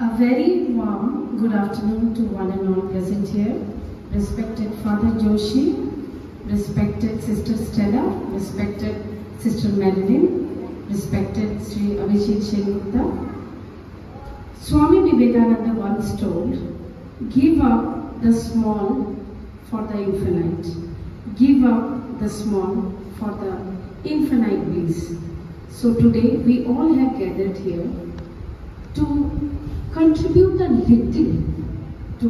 A very warm good afternoon to one and all present here. Respected Father Joshi, respected Sister Stella, respected Sister Madeline, respected Sri Abhijit Sengupta. Swami Vivekananda once told, give up the small for the infinite. Give up the small for the infinite bliss. So today we all have gathered here to contribute a little to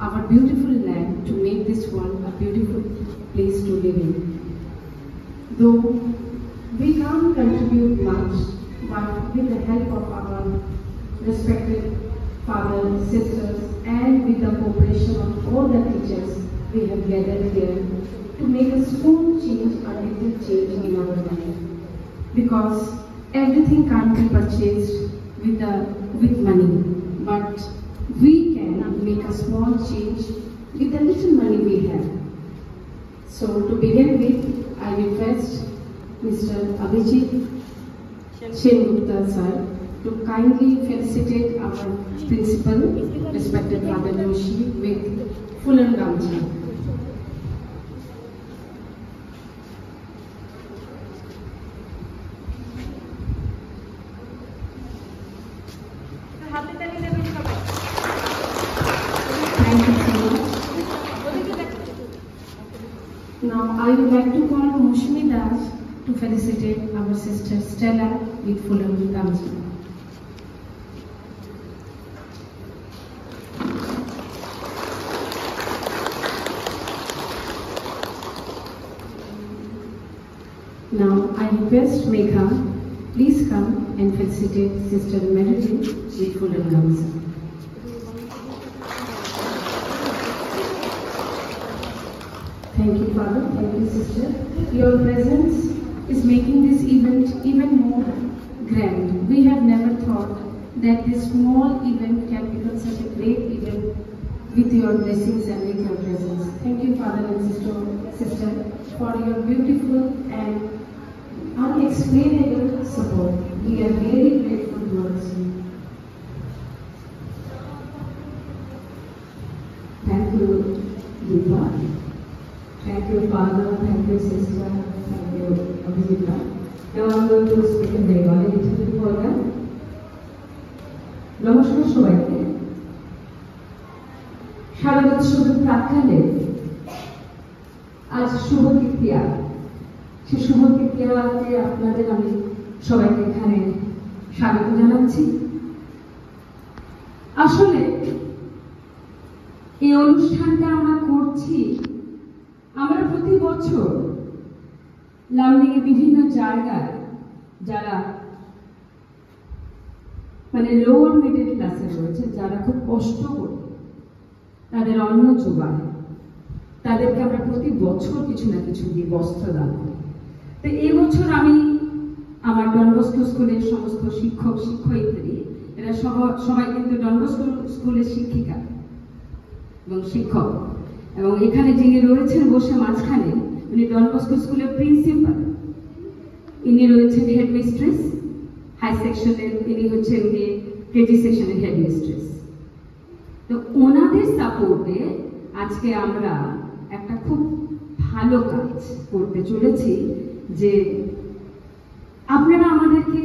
our beautiful land, to make this world a beautiful place to live in. Though we can't contribute much, but with the help of our respected fathers, sisters, and with the cooperation of all the teachers, we have gathered here to make a small change, a little change in our life. Because everything can't be purchased with money, but we can make a small change with the little money we have. So to begin with, I request Mr. Abhijit Sengupta sir to kindly felicitate our principal, respected Father Joshi, with full and gamcha. Thank you so much. Now I would like to call Mushmi Das to felicitate our sister Stella with full and gamcha. Now I request Megha, please come and felicitate Sister Madeline with full and gamcha. Thank you, Father. Thank you, Sister. Your presence is making this event even more grand. We have never thought that this small event can become such a great event with your blessings and with your presence. Thank you, Father and Sister, for your beautiful and unexplainable support. We are very grateful towards you. Thank you, Deepa. Thank you, Father. Thank you, Sister. Thank you, Abhijita. Now I'm going to speak in Bengali a little bit further. নমস্কার সবাইকে। শারদ উৎসবের প্রাক্কালে আজ শুভ তৃতীয়া। সেই শুভ তৃতীয়াতে আপনাদের আমি সবাইকে এখানে স্বাগত জানাচ্ছি। আসলে এই অনুষ্ঠানটা আমরা করছি, আমরা প্রতি বছর লামডিংয়ে বিভিন্ন জায়গায় যারা মানে লোয়ার মিডল ক্লাসে রয়েছে, যারা খুব কষ্ট করে তাদের অন্ন জোগায়, তাদেরকে আমরা প্রতি বছর কিছু না কিছু দিয়ে বস্ত্র দান করি। তো এই বছর আমি আমার ডন বস্কো স্কুলের সমস্ত শিক্ষক শিক্ষয়িত্রী, এরা সবাই কিন্তু ডন বস্কো স্কুলের শিক্ষিকা এবং শিক্ষক, এবং এখানে যিনি রয়েছেন বসে মাঝখানে উনি ডন বস্কো স্কুলের প্রিন্সিপাল, ইনি রয়েছেন হেড মিস্ট্রেস হাই সেকশনের, ইনি হচ্ছেন গিয়ে কেজি সেকশনের হেড মিস্ট্রেস। তো ওনাদের সাপোর্টে আজকে আমরা একটা খুব ভালো কাজ করতে চলেছি, যে আপনারা আমাদেরকে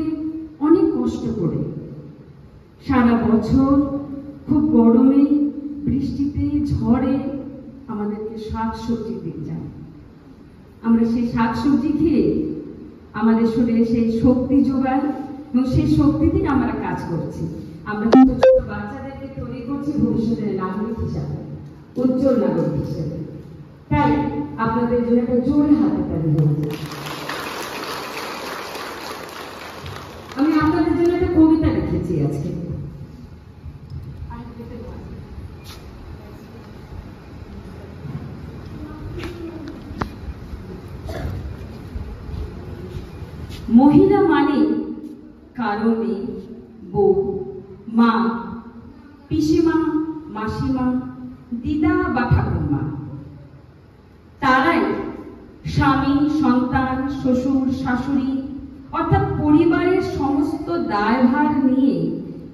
অনেক কষ্ট করে সারা বছর খুব গরমে বৃষ্টিতে ঝড়ে আমাদেরকে শাকসবজি দিয়ে যান। আমরা সেই শাকসবজি খেয়ে আমাদের শরীরে সেই শক্তি যোগায় এবং সেই শক্তি থেকে আমরা কাজ করছি। আমরা ছোট ছোট বাচ্চাদেরকে তৈরি করছি ভবিষ্যতের নাগরিক হিসাবে, উজ্জ্বল নাগরিক হিসেবে। তাই আপনাদের জন্য একটা জোরে হাতে তালি হয়েছে। আমি আপনাদের জন্য একটা কবিতা লিখেছি আজকে। মহিলা মানে কারো মেয়ে, বউ, মা, পিসিমা, মাসিমা, দিদা বা ঠাকুরমা। তারাই স্বামী, সন্তান, শ্বশুর, শাশুড়ি অর্থাৎ পরিবারের সমস্ত দায়ভার নিয়ে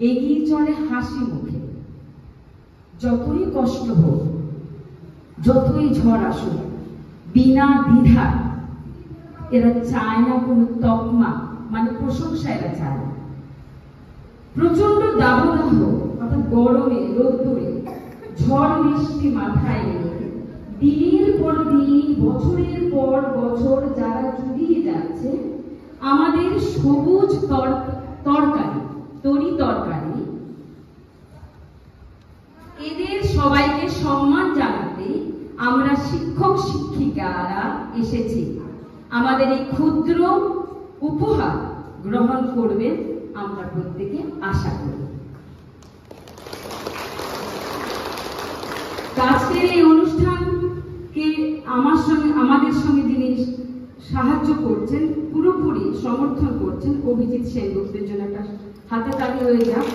এগিয়ে চলে হাসি মুখে। যতই কষ্ট হোক, যতই ঝড় আসুক, বিনা দ্বিধা এরা চায় না কোনো তকমা, মানে প্রশংসা এরা চায় না। প্রচন্ড দাবদাহ অর্থাৎ গরমে, রোদ্দুরে, ঝড় বৃষ্টি মাথায় নিয়ে দিনের পর দিন, বছরের পর বছর যারা জুড়িয়ে যাচ্ছে আমাদের সবুজ তরকারি, এদের সবাইকে সম্মান জানাতে আমরা শিক্ষক শিক্ষিকারা এসেছি। আমাদের এই ক্ষুদ্র উপহার গ্রহণ করবেন আমরা প্রত্যেকে আশা করি। আজকের এই অনুষ্ঠানকে আমাদের সঙ্গে যিনি সাহায্য করছেন, পুরোপুরি সমর্থন করছেন, অভিজিৎ সেনগুপ্তের জন্য একটা হাতে তালি হয়ে যাক।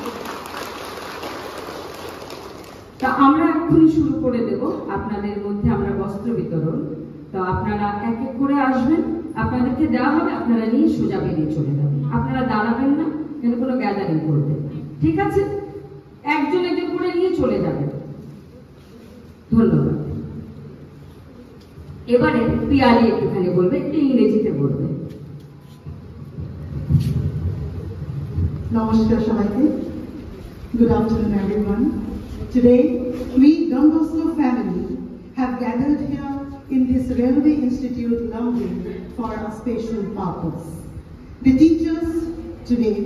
তা আমরা এক্ষুনি শুরু করে দেব। আপনাদের মধ্যে আমরা বস্ত্র বিতরণ, তো আপনারা এক এক করে আসবেন, আপনাদেরকে দেওয়া হবে, আপনারা নিয়ে সোজা বেরিয়ে চলে যাবেন। আপনারা দাঁড়াবেন না, কেন কোনো গ্যাদারিং করবেন, ঠিক আছে? একজন একজন করে নিয়ে চলে যাবেন। ধন্যবাদ। এবারে পিয়ালি একটুখানি বলবে, একটু ইংরেজিতে বলবে। নমস্কার সবাইকে। Good afternoon everyone. Today we Don Bosco family have gathered here in this Railway Institute Lumley for a special purpose. The teachers today,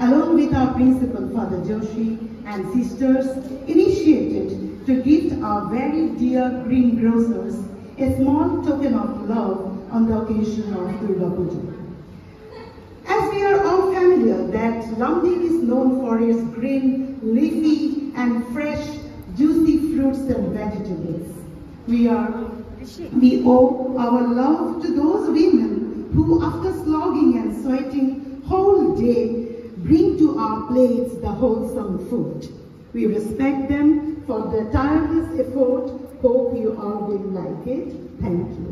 along with our principal Father Joshi and sisters, initiated to gift our very dear greengrocers a small token of love on the occasion of Durga Puja. As we are all familiar that Lumley is known for its green, leafy and fresh, juicy fruits and vegetables. We owe our love to those women who, after slogging and sweating whole day, bring to our plates the wholesome food. We respect them for their tireless effort. Hope you all will like it. Thank you.